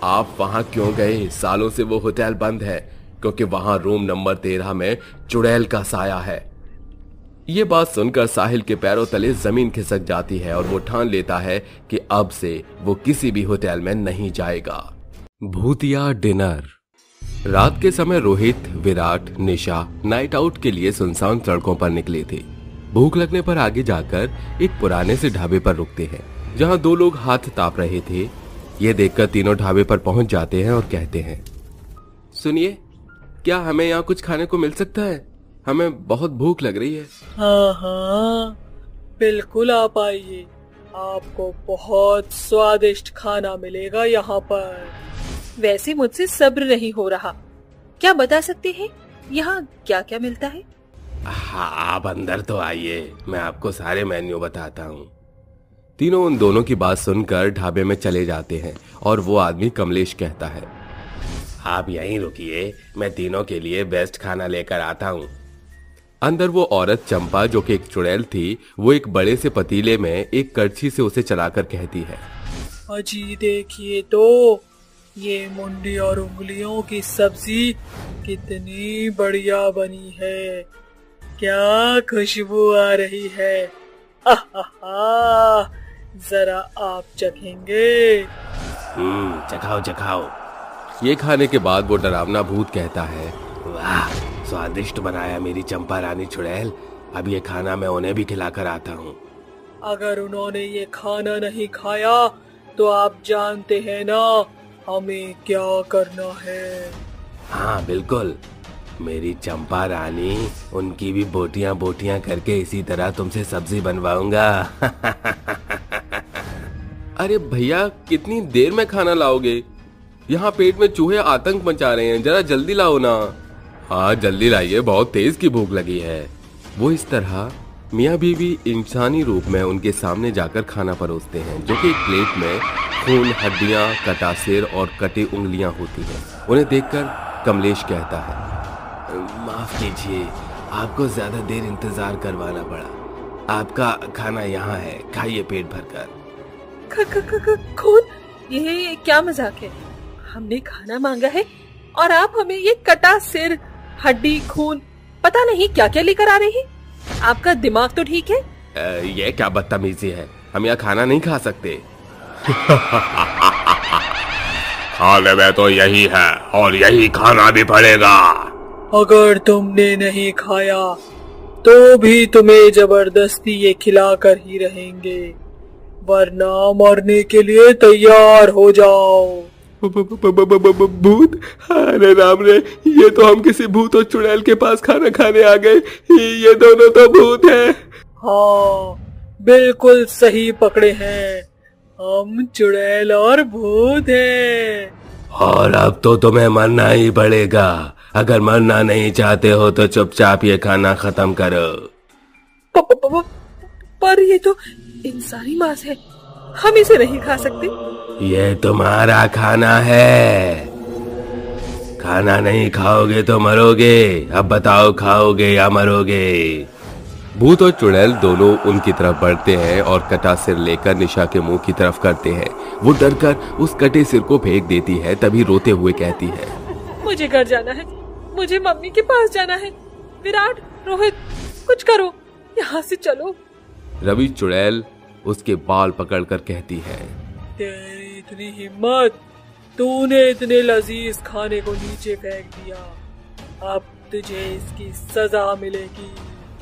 आप वहां क्यों गए? सालों से वो होटल बंद है, क्योंकि वहां रूम नंबर 13 में चुड़ैल का साया है। ये बात सुनकर साहिल के पैरों तले जमीन खिसक जाती है और वो ठान लेता है कि अब से वो किसी भी होटल में नहीं जाएगा। भूतिया डिनर। रात के समय रोहित, विराट, निशा नाइट आउट के लिए सुनसान सड़कों पर निकले थे। भूख लगने पर आगे जाकर एक पुराने से ढाबे पर रुकते हैं, जहां दो लोग हाथ ताप रहे थे। ये देखकर तीनों ढाबे पर पहुंच जाते हैं और कहते हैं, सुनिए, क्या हमें यहाँ कुछ खाने को मिल सकता है? हमें बहुत भूख लग रही है। हाँ हाँ, बिल्कुल आप आइए, आपको बहुत स्वादिष्ट खाना मिलेगा यहाँ पर। वैसे मुझसे सब्र नहीं हो रहा, क्या बता सकते हैं यहाँ क्या क्या मिलता है? हाँ, आप अंदर तो आइए, मैं आपको सारे मेन्यू बताता हूँ। तीनों उन दोनों की बात सुनकर ढाबे में चले जाते हैं और वो आदमी कमलेश कहता है, आप यहीं रुकिए, मैं तीनों के लिए बेस्ट खाना लेकर आता हूँ। अंदर वो औरत चंपा, जो कि एक चुड़ैल थी, वो एक बड़े से पतीले में एक करछी से उसे चलाकर कहती है, अजी देखिए तो, ये मुंडी और उंगलियों की सब्जी कितनी बढ़िया बनी है, क्या खुशबू आ रही है। आहा, जरा आप चखेंगे? चखाओ चखाओ। ये खाने के बाद वो डरावना भूत कहता है, वाह, स्वादिष्ट बनाया मेरी चंपा रानी चुड़ैल। अब ये खाना मैं उन्हें भी खिलाकर आता हूँ। अगर उन्होंने ये खाना नहीं खाया तो आप जानते हैं ना हमें क्या करना है। हाँ बिल्कुल, मेरी चंपा रानी, उनकी भी बोटियां बोटियां करके इसी तरह तुमसे सब्जी बनवाऊंगा। अरे भैया, कितनी देर में खाना लाओगे? यहाँ पेट में चूहे आतंक मचा रहे हैं, जरा जल्दी लाओ ना। हाँ जल्दी लाइए, बहुत तेज की भूख लगी है। वो इस तरह मियाँ बीवी इंसानी रूप में उनके सामने जाकर खाना परोसते हैं, जो कि एक प्लेट में खून, हड्डियां, कटा सिर और कटी उंगलियां होती हैं। उन्हें देखकर कमलेश कहता है, माफ कीजिए, आपको ज्यादा देर इंतजार करवाना पड़ा। आपका खाना यहाँ है, खाइए पेट भरकर। खून? ये क्या मजाक है? हमने खाना मांगा है और आप हमें ये कटा सिर, हड्डी, खून, पता नहीं क्या क्या लेकर आ रहे हैं। आपका दिमाग तो ठीक है? ये क्या बदतमीजी है, हम यहाँ खाना नहीं खा सकते। खाने में तो यही है और यही खाना भी पड़ेगा। अगर तुमने नहीं खाया तो भी तुम्हें जबरदस्ती ये खिलाकर ही रहेंगे, वरना मरने के लिए तैयार हो जाओ। भूत? अरे राम रे, ये तो हम किसी भूत और चुड़ैल के पास खाना खाने आ गए। ये दोनों तो भूत हैं। हाँ बिल्कुल सही पकड़े हैं, हम चुड़ैल और भूत हैं। और अब तो तुम्हें मरना ही पड़ेगा। अगर मरना नहीं चाहते हो तो चुपचाप ये खाना खत्म करो। पर ये तो इंसानी मांस है, हम इसे नहीं खा सकते। ये तुम्हारा खाना है, खाना नहीं खाओगे तो मरोगे। अब बताओ, खाओगे या मरोगे? भूत और चुड़ैल दोनों उनकी तरफ बढ़ते हैं और कटा सिर लेकर निशा के मुंह की तरफ करते हैं। वो डरकर उस कटे सिर को फेंक देती है, तभी रोते हुए कहती है, मुझे घर जाना है, मुझे मम्मी के पास जाना है। विराट, रोहित, कुछ करो, यहाँ से चलो। रवि चुड़ैल उसके बाल पकड़कर कहती है, तेरी इतनी हिम्मत, तूने इतने लजीज खाने को नीचे फेंक दिया, अब तुझे इसकी सजा मिलेगी।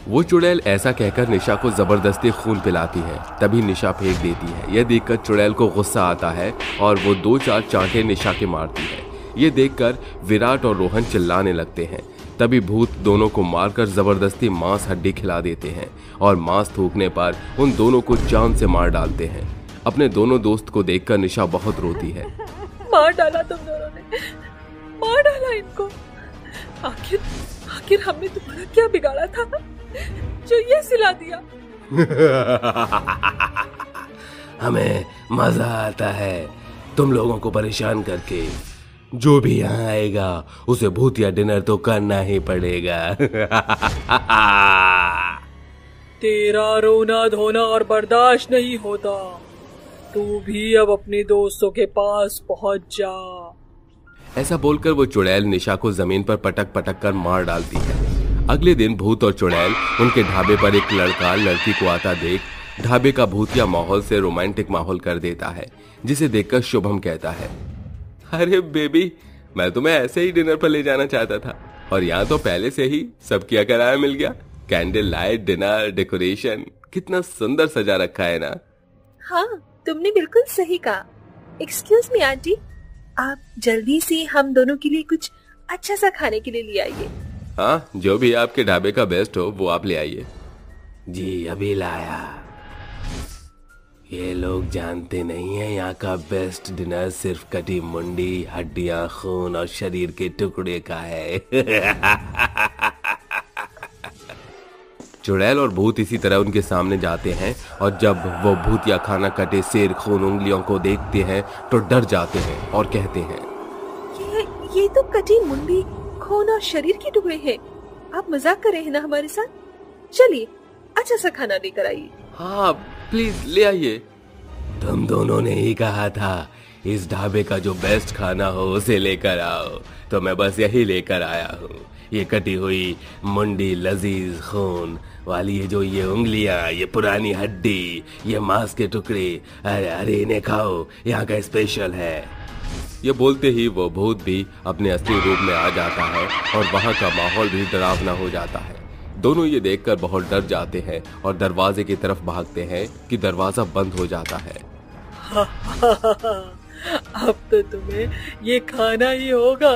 वो चुड़ैल ऐसा कहकर निशा को जबरदस्ती खून पिलाती है, तभी निशा फेंक देती है। यह देखकर चुड़ैल को गुस्सा आता है और वो 2-4 चांटे निशा के मारती है। ये देखकर विराट और रोहन चिल्लाने लगते हैं। तभी भूत दोनों को मारकर जबरदस्ती मांस हड्डी खिला देते हैं और मांस थूकने पर उन दोनों को जान से मार डालते हैं। अपने दोनों दोस्त को देखकर निशा बहुत रोती है। मार डाला तुम दोनों ने, मार डाला इनको। आखिर हमने तुम्हारा क्या बिगाड़ा था जो ये सिला दिया? हमें मजा आता है तुम लोगों को परेशान करके। जो भी यहाँ आएगा उसे भूतिया डिनर तो करना ही पड़ेगा। तेरा रोना धोना और बर्दाश्त नहीं होता। तू भी अब अपने दोस्तों के पास पहुंच जा। ऐसा बोलकर वो चुड़ैल निशा को जमीन पर पटक पटक कर मार डालती है। अगले दिन भूत और चुड़ैल उनके ढाबे पर एक लड़का लड़की को आता देख ढाबे का भूतिया माहौल से रोमांटिक माहौल कर देता है, जिसे देखकर शुभम कहता है, अरे बेबी, मैं तुम्हें ऐसे ही डिनर पर ले जाना चाहता था और यहाँ तो पहले से ही सब किया कराया मिल गया। कैंडल लाइट, डिनर, डेकोरेशन, कितना सुंदर सजा रखा है ना। हाँ, तुमने बिल्कुल सही कहा। एक्सक्यूज मी आंटी, आप जल्दी से हम दोनों के लिए कुछ अच्छा सा खाने के लिए ले आइए। हाँ, जो भी आपके ढाबे का बेस्ट हो वो आप ले आइए। जी अभी लाया। ये लोग जानते नहीं है यहाँ का बेस्ट डिनर सिर्फ कटी मुंडी, हड्डियां, खून और शरीर के टुकड़े का है। चुड़ैल और भूत इसी तरह उनके सामने जाते हैं और जब वो भूतिया खाना कटे शेर खून उंगलियों को देखते हैं तो डर जाते हैं और कहते हैं, ये तो कटी मुंडी, खून और शरीर के टुकड़े हैं। आप मजाक कर रहे हैं ना हमारे साथ? चलिए अच्छा सा खाना लेकर आइए। हाँ प्लीज ले आइए। तुम दोनों ने ही कहा था इस ढाबे का जो बेस्ट खाना हो उसे लेकर आओ, तो मैं बस यही लेकर आया हूँ। ये कटी हुई मुंडी, लजीज खून वाली ये उंगलियां, ये पुरानी हड्डी, ये मांस के टुकड़े, अरे अरे इन्हें खाओ, यहाँ का स्पेशल है। ये बोलते ही वो भूत भी अपने असली रूप में आ जाता है और वहाँ का माहौल भी डरावना हो जाता है। दोनों ये देखकर बहुत डर जाते हैं और दरवाजे की तरफ भागते हैं कि दरवाजा बंद हो जाता है। अब तो तुम्हें ये खाना ही होगा।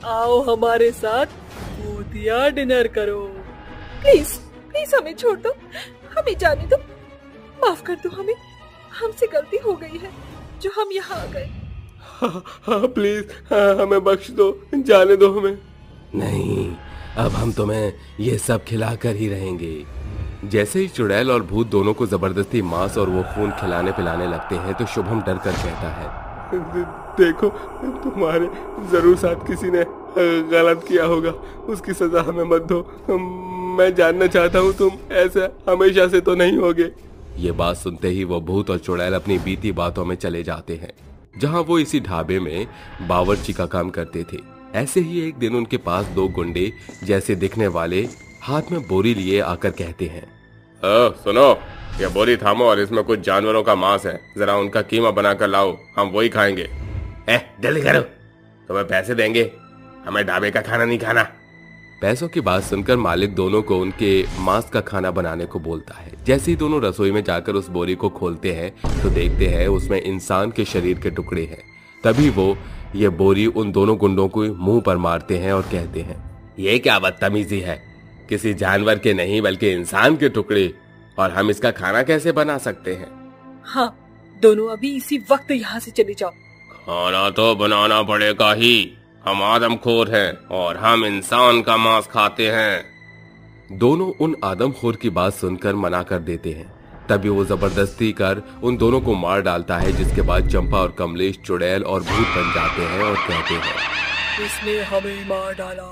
आओ हमारे साथ भूतिया डिनर करो। प्लीज प्लीज हमें छोड़ दो, हमें जाने दो, माफ कर दो हमें। हमसे गलती हो गई है जो हम यहाँ आ गए। हाँ प्लीज, हमें बख्श दो, जाने दो हमें। नहीं, अब हम तुम्हें ये सब खिलाकर ही रहेंगे। जैसे ही चुड़ैल और भूत दोनों को जबरदस्ती मांस और वो खून खिलाने पिलाने लगते हैं तो शुभम डर कर कहता है, देखो तुम्हारे जरूर साथ किसी ने गलत किया होगा, उसकी सजा हमें मत दो। मैं जानना चाहता हूँ तुम ऐसा हमेशा से तो नहीं होगे। ये बात सुनते ही वो भूत और चुड़ैल अपनी बीती बातों में चले जाते हैं, जहाँ वो इसी ढाबे में बावर्ची का काम करते थे। ऐसे ही एक दिन उनके पास दो गुंडे जैसे दिखने वाले हाथ में बोरी लिए आकर कहते हैं, सुनो, ये बोरी थामो और इसमें कुछ जानवरों का मांस है, जरा उनका कीमा बनाकर लाओ, हम वही खाएंगे। जल्दी करो, तुम्हें पैसे देंगे, हमें ढाबे का खाना नहीं खाना। पैसों की बात सुनकर मालिक दोनों को उनके मांस का खाना बनाने को बोलता है। जैसे ही दोनों रसोई में जाकर उस बोरी को खोलते हैं तो देखते हैं उसमें इंसान के शरीर के टुकड़े हैं। तभी वो ये बोरी उन दोनों गुंडों को मुंह पर मारते हैं और कहते हैं, ये क्या बदतमीजी है, किसी जानवर के नहीं बल्कि इंसान के टुकड़े, और हम इसका खाना कैसे बना सकते हैं? हाँ, दोनों अभी इसी वक्त यहाँ से चले जाओ। खाना तो बनाना पड़ेगा ही, हम आदमखोर हैं और हम इंसान का मांस खाते हैं। दोनों उन आदमखोर की बात सुनकर मना कर देते हैं। तभी वो जबरदस्ती कर उन दोनों को मार डालता है, जिसके बाद चंपा और कमलेश चुड़ैल और भूत बन जाते हैं और कहते हैं, इसने हमें मार डाला,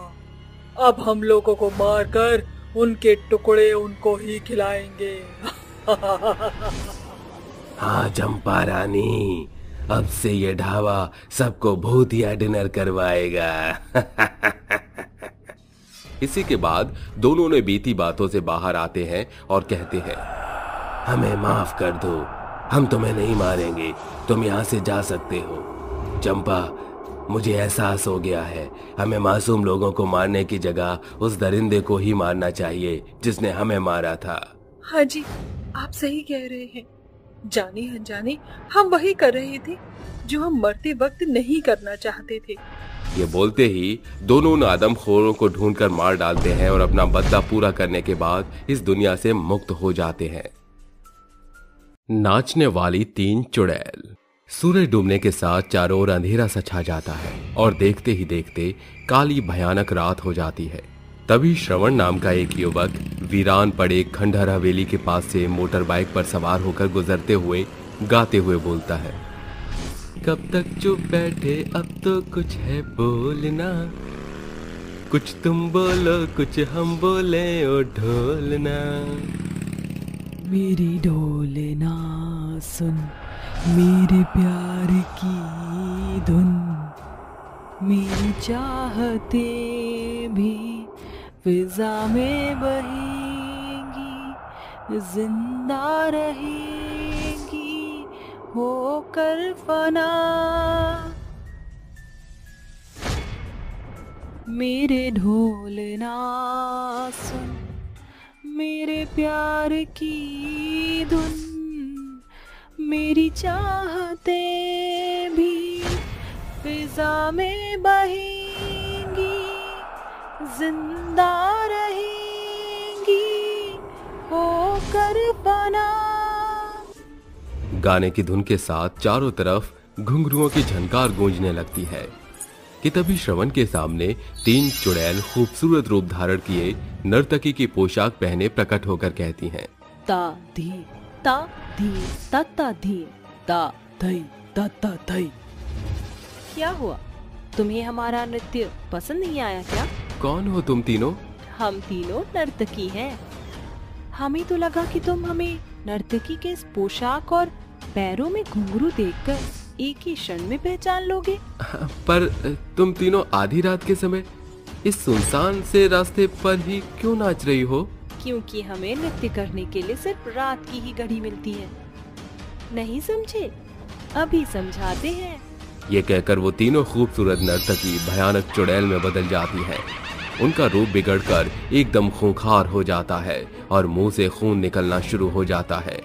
अब हम लोगों को मारकर उनके टुकड़े उनको ही खिलाएंगे। हाँ चंपा रानी, अब से ये ढाबा सबको भूतिया डिनर करवाएगा। इसी के बाद दोनों ने बीती बातों से बाहर आते हैं और कहते हैं, हमें माफ कर दो, हम तुम्हें नहीं मारेंगे, तुम यहाँ से जा सकते हो। चंपा, मुझे एहसास हो गया है, हमें मासूम लोगों को मारने की जगह उस दरिंदे को ही मारना चाहिए जिसने हमें मारा था। हाँ जी, आप सही कह रहे हैं। जाने अनजाने हम वही कर रहे थे जो हम मरते वक्त नहीं करना चाहते थे। ये बोलते ही दोनों उन आदमखोरों को ढूंढकर मार डालते हैं और अपना बदला पूरा करने के बाद इस दुनिया से मुक्त हो जाते हैं। नाचने वाली तीन चुड़ैल। सूरज डूबने के साथ चारों ओर अंधेरा सा छा जाता है और देखते ही देखते काली भयानक रात हो जाती है। तभी श्रवण नाम का एक युवक वीरान पड़े खंडहर हवेली के पास से मोटर बाइक पर सवार होकर गुजरते हुए गाते हुए बोलता है, कब तक चुप बैठे, अब तो कुछ है बोलना, कुछ तुम बोलो कुछ हम बोले ओ ढोलना। मेरी ढोलना सुन, मेरे प्यार की धुन, मेरी चाहते भी फिजा में बहेंगी, जिंदा रहेंगी होकर फना। मेरे ढोलना सुन, मेरे प्यार की धुन, मेरी चाहते भी फिजा में बहेंगी, जिंदा रहेंगी होकर फना। गाने की धुन के साथ चारों तरफ घुंघरुओं की झनकार गूंजने लगती है कि तभी श्रवण के सामने 3 चुड़ैल खूबसूरत रूप धारण किए नर्तकी की पोशाक पहने प्रकट होकर कहती हैं, ता धी ता धी ता ता धी ता धई ता ता धई। क्या हुआ, तुम्हें हमारा नृत्य पसंद नहीं आया क्या? कौन हो तुम तीनों? हम तीनों नर्तकी हैं। हमें तो लगा कि तुम हमें नर्तकी के इस पोशाक और पैरों में घुंघरू देखकर एक ही क्षण में पहचान लोगे। पर तुम तीनों आधी रात के समय इस सुनसान से रास्ते पर ही क्यों नाच रही हो? क्योंकि हमें नृत्य करने के लिए सिर्फ रात की ही घड़ी मिलती है। नहीं समझे? अभी समझाते हैं। ये कहकर वो तीनों खूबसूरत नर्तकी भयानक चुड़ैल में बदल जाती हैं। उनका रूप बिगड़कर एकदम खूंखार हो जाता है और मुंह से खून निकलना शुरू हो जाता है।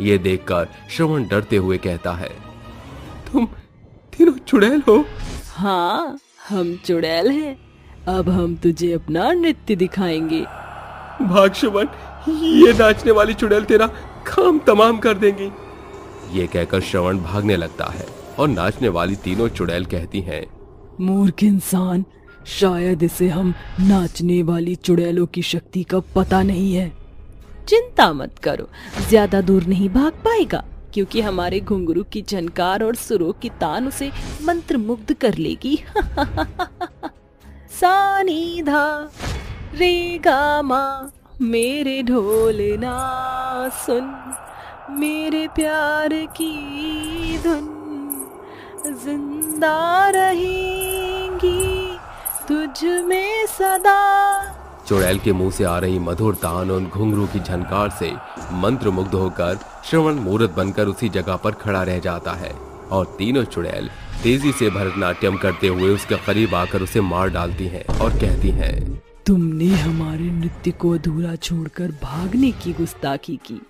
ये देखकर श्रवण डरते हुए कहता है, तुम तीनों चुड़ैल हो? हाँ, हम चुड़ैल हैं। अब हम तुझे अपना नृत्य दिखाएंगे। भाग श्रवण, ये नाचने वाली चुड़ैल तेरा काम तमाम कर देंगी। ये कहकर श्रवण भागने लगता है और नाचने वाली तीनों चुड़ैल कहती हैं, मूर्ख इंसान, शायद इसे हम नाचने वाली चुड़ैलों की शक्ति का पता नहीं है। चिंता मत करो, ज्यादा दूर नहीं भाग पाएगा, क्योंकि हमारे घुंघरू की झनकार और सुरों की तान उसे मंत्र मुग्ध कर लेगी। सा नी धा रे गा मा, मेरे ढोलना सुन, मेरे प्यार की धुन, जिंदा रहेंगी तुझ में सदा। चुड़ैल के मुंह से आ रही मधुर तान और घुंघरू की झनकार से मंत्रमुग्ध होकर श्रवण मूर्त बनकर उसी जगह पर खड़ा रह जाता है और तीनों चुड़ैल तेजी से भरतनाट्यम करते हुए उसके करीब आकर उसे मार डालती हैं और कहती हैं, तुमने हमारे नृत्य को अधूरा छोड़कर भागने की गुस्ताखी की,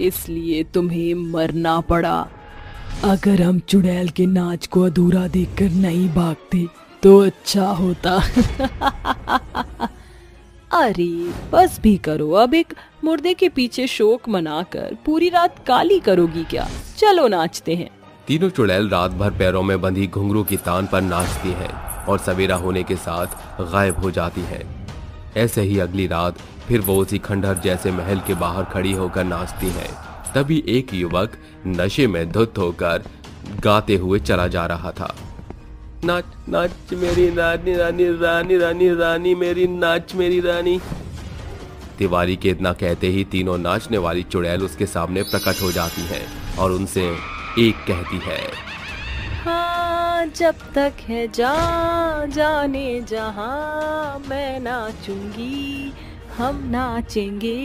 इसलिए तुम्हें मरना पड़ा। अगर हम चुड़ैल के नाच को अधूरा देखकर नहीं भागते तो अच्छा होता। अरे बस भी करो, अब एक मुर्दे के पीछे शोक मनाकर पूरी रात काली करोगी क्या? चलो नाचते हैं। तीनों चुड़ैल रात भर पैरों में बंधी घुंघरू की तान पर नाचती हैं और सवेरा होने के साथ गायब हो जाती हैं। ऐसे ही अगली रात फिर वो उसी खंडहर जैसे महल के बाहर खड़ी होकर नाचती हैं। तभी एक युवक नशे में धुत होकर गाते हुए चला जा रहा था, नाच नाच मेरी रानी रानी रानी रानी रानी मेरी नाच मेरी रानी। तिवारी के इतना कहते ही तीनों नाचने वाली चुड़ैल उसके सामने प्रकट हो जाती हैं और उनसे एक कहती है, हाँ, जब तक है जाने जहां मैं नाचूंगी, हम नाचेंगे।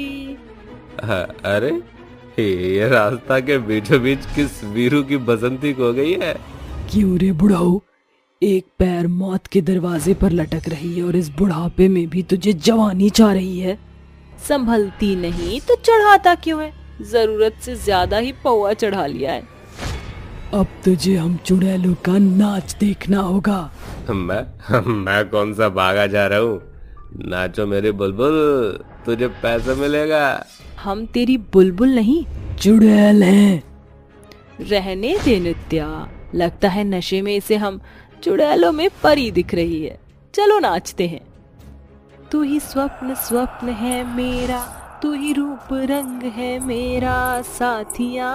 अरे ये रास्ता के बीचों बीच किस वीरू की बसंती हो गई है? क्यों रे बुढ़ाऊ, एक पैर मौत के दरवाजे पर लटक रही है और इस बुढ़ापे में भी तुझे जवानी चाह रही है। संभलती नहीं तो चढ़ाता क्यों है? जरूरत से ज्यादा ही पौआ चढ़ा लिया है। अब तुझे हम चुड़ैलों का नाच देखना होगा। मैं कौन सा भागा जा रहा हूँ? नाचो मेरी बुलबुल, तुझे पैसा मिलेगा। हम तेरी बुलबुल नहीं, चुड़ैल हैं। रहने दे नित्या, लगता है नशे में इसे हम चुड़ैलों में परी दिख रही है। चलो नाचते हैं। तू ही स्वप्न स्वप्न है मेरा, तू ही रूप रंग है मेरा साथिया।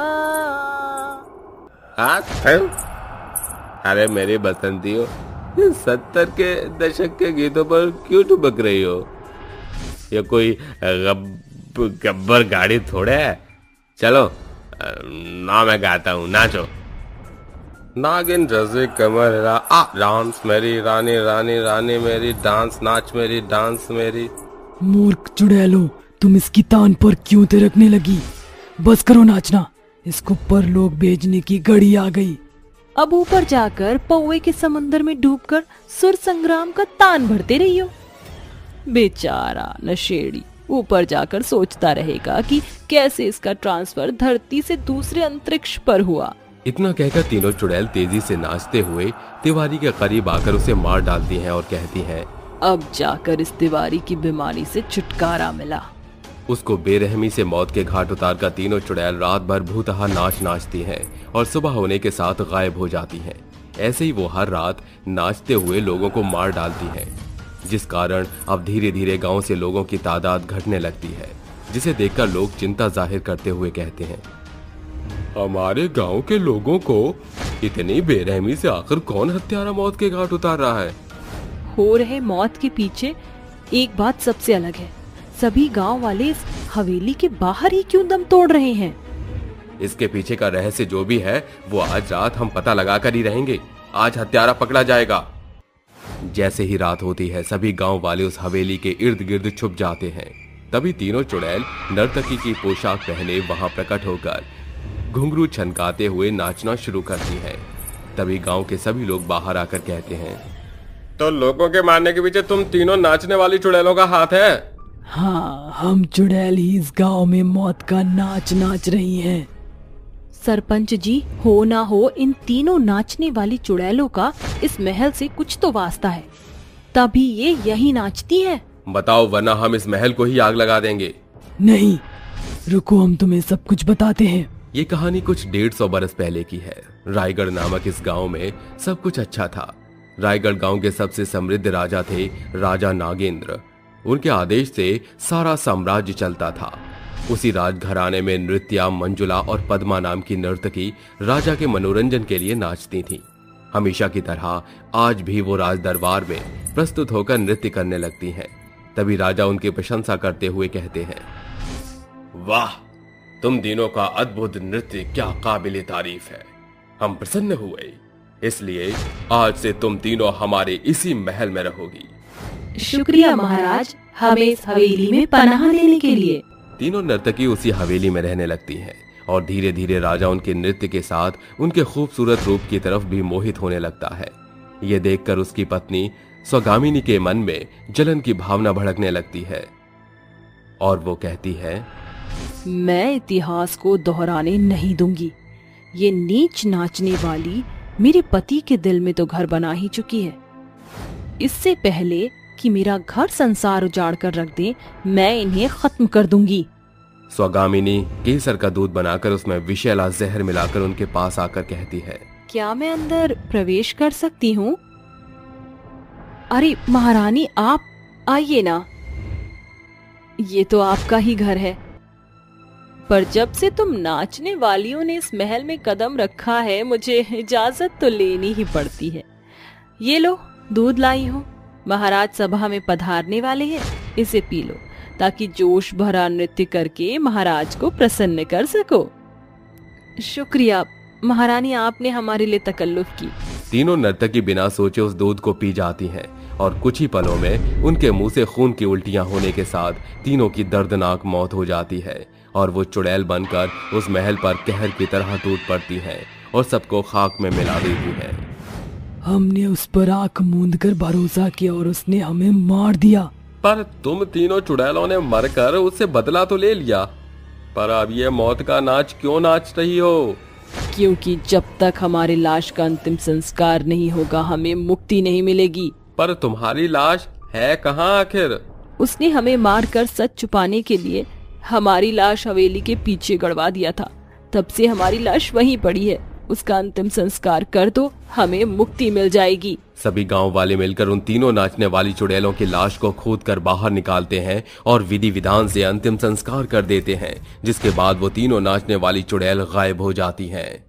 अरे मेरी बसंतियों, 70 के दशक के गीतों पर क्यों टुपक रही हो? ये कोई गब्बर गाड़ी थोड़े है। चलो ना, मैं गाता हूँ, नाचो। नागिन रज़े कमर डांस मेरी रानी, रानी रानी मेरी डांस, नाच मेरी डांस मेरी। मूर्ख चुड़ैलो, तुम इसकी तान पर क्यों तिरकने लगी? बस करो नाचना, इसको परलोक भेजने की घड़ी आ गई। अब ऊपर जाकर पौवे के समंदर में डूबकर सुर संग्राम का तान भरते रहियो। बेचारा नशेड़ी ऊपर जाकर सोचता रहेगा कि कैसे इसका ट्रांसफर धरती से दूसरे अंतरिक्ष पर हुआ। इतना कहकर तीनों चुड़ैल तेजी से नाचते हुए तिवारी के करीब आकर उसे मार डालती हैं और कहती हैं, अब जाकर इस तिवारी की बीमारी से छुटकारा मिला। उसको बेरहमी से मौत के घाट उतारकर तीनों चुड़ैल रात भर भूतहा नाचती हैं और सुबह होने के साथ गायब हो जाती हैं। ऐसे ही वो हर रात नाचते हुए लोगों को मार डालती हैं, जिस कारण अब धीरे धीरे गांव से लोगों की तादाद घटने लगती है, जिसे देखकर लोग चिंता जाहिर करते हुए कहते हैं, हमारे गांव के लोगों को इतनी बेरहमी से आखिर कौन हत्यारा मौत के घाट उतार रहा है? हो रहे मौत के पीछे एक बात सबसे अलग है, सभी गांव वाले इस हवेली के बाहर ही क्यों दम तोड़ रहे हैं? इसके पीछे का रहस्य जो भी है वो आज रात हम पता लगा कर ही रहेंगे। आज हत्यारा पकड़ा जाएगा। जैसे ही रात होती है सभी गांव वाले उस हवेली के इर्द गिर्द छुप जाते हैं। तभी तीनों चुड़ैल नर्तकी की पोशाक पहने वहां प्रकट होकर घुंघरू छनकाते हुए नाचना शुरू करती हैं। तभी गांव के सभी लोग बाहर आकर कहते हैं, तो लोगों के मारने के पीछे तुम तीनों नाचने वाली चुड़ैलों का हाथ है? हाँ, हम चुड़ैल ही इस गांव में मौत का नाच नाच रही हैं। सरपंच जी, हो ना हो इन तीनों नाचने वाली चुड़ैलों का इस महल से कुछ तो वास्ता है, तभी ये यही नाचती हैं। बताओ, वरना हम इस महल को ही आग लगा देंगे। नहीं, रुको, हम तुम्हें सब कुछ बताते हैं। ये कहानी कुछ 150 बरस पहले की है। रायगढ़ नामक इस गांव में सब कुछ अच्छा था। रायगढ़ गांव के सबसे समृद्ध राजा थे राजा नागेंद्र। उनके आदेश से सारा साम्राज्य चलता था। उसी राजघराने में नृत्या, मंजुला और पद्मा नाम की नर्तकी राजा के मनोरंजन के लिए नाचती थीं। हमेशा की तरह आज भी वो राज दरबार में प्रस्तुत होकर नृत्य करने लगती हैं। तभी राजा उनकी प्रशंसा करते हुए कहते हैं, वाह, तुम तीनों का अद्भुत नृत्य क्या काबिले तारीफ है। हम प्रसन्न हुए, इसलिए आज से तुम तीनों हमारे इसी महल में रहोगी। शुक्रिया महाराज, हमें इस हवेली में पनाह देने के लिए। तीनों नर्तकी उसी हवेली में रहने लगती हैं और धीरे धीरे राजा उनके नृत्य के साथ उनके खूबसूरत रूप की तरफ भी मोहित होने लगता है। ये देखकर उसकी पत्नी सौगामिनी के मन में जलन की भावना भड़कने लगती है और वो कहती है, मैं इतिहास को दोहराने नहीं दूंगी। ये नीच नाचने वाली मेरे पति के दिल में तो घर बना ही चुकी है। इससे पहले कि मेरा घर संसार उजाड़ कर रख दे, मैं इन्हें खत्म कर दूंगी। सौगामिनी केसर का दूध बनाकर उसमें विषैला जहर मिलाकर उनके पास आकर कहती है, क्या मैं अंदर प्रवेश कर सकती हूँ? अरे महारानी, आप आइए ना, ये तो आपका ही घर है। पर जब से तुम नाचने वालियों ने इस महल में कदम रखा है, मुझे इजाजत तो लेनी ही पड़ती है। ये लो, दूध लाई हूँ। महाराज सभा में पधारने वाले हैं, इसे पी लो ताकि जोश भरा नृत्य करके महाराज को प्रसन्न कर सको। शुक्रिया महारानी, आपने हमारे लिए तकल्लुफ की। तीनों नर्तकी बिना सोचे उस दूध को पी जाती हैं और कुछ ही पलों में उनके मुंह से खून की उल्टियां होने के साथ तीनों की दर्दनाक मौत हो जाती है और वो चुड़ैल बनकर उस महल पर कहर की तरह टूट पड़ती हैं और सबको खाक में मिला देती हैं। हमने उस पर आंख मूंद कर भरोसा किया और उसने हमें मार दिया। पर तुम तीनों चुड़ैलों ने मरकर उससे बदला तो ले लिया, पर अब ये मौत का नाच क्यों नाच रही हो? क्योंकि जब तक हमारी लाश का अंतिम संस्कार नहीं होगा, हमें मुक्ति नहीं मिलेगी। पर तुम्हारी लाश है कहाँ आखिर? उसने हमें मारकर सच छुपाने के लिए हमारी लाश हवेली के पीछे गड़वा दिया था। तब से हमारी लाश वहीं पड़ी है। उसका अंतिम संस्कार कर दो, हमें मुक्ति मिल जाएगी। सभी गांव वाले मिलकर उन तीनों नाचने वाली चुड़ैलों की लाश को खोदकर बाहर निकालते हैं और विधि विधान से अंतिम संस्कार कर देते हैं, जिसके बाद वो तीनों नाचने वाली चुड़ैल गायब हो जाती हैं।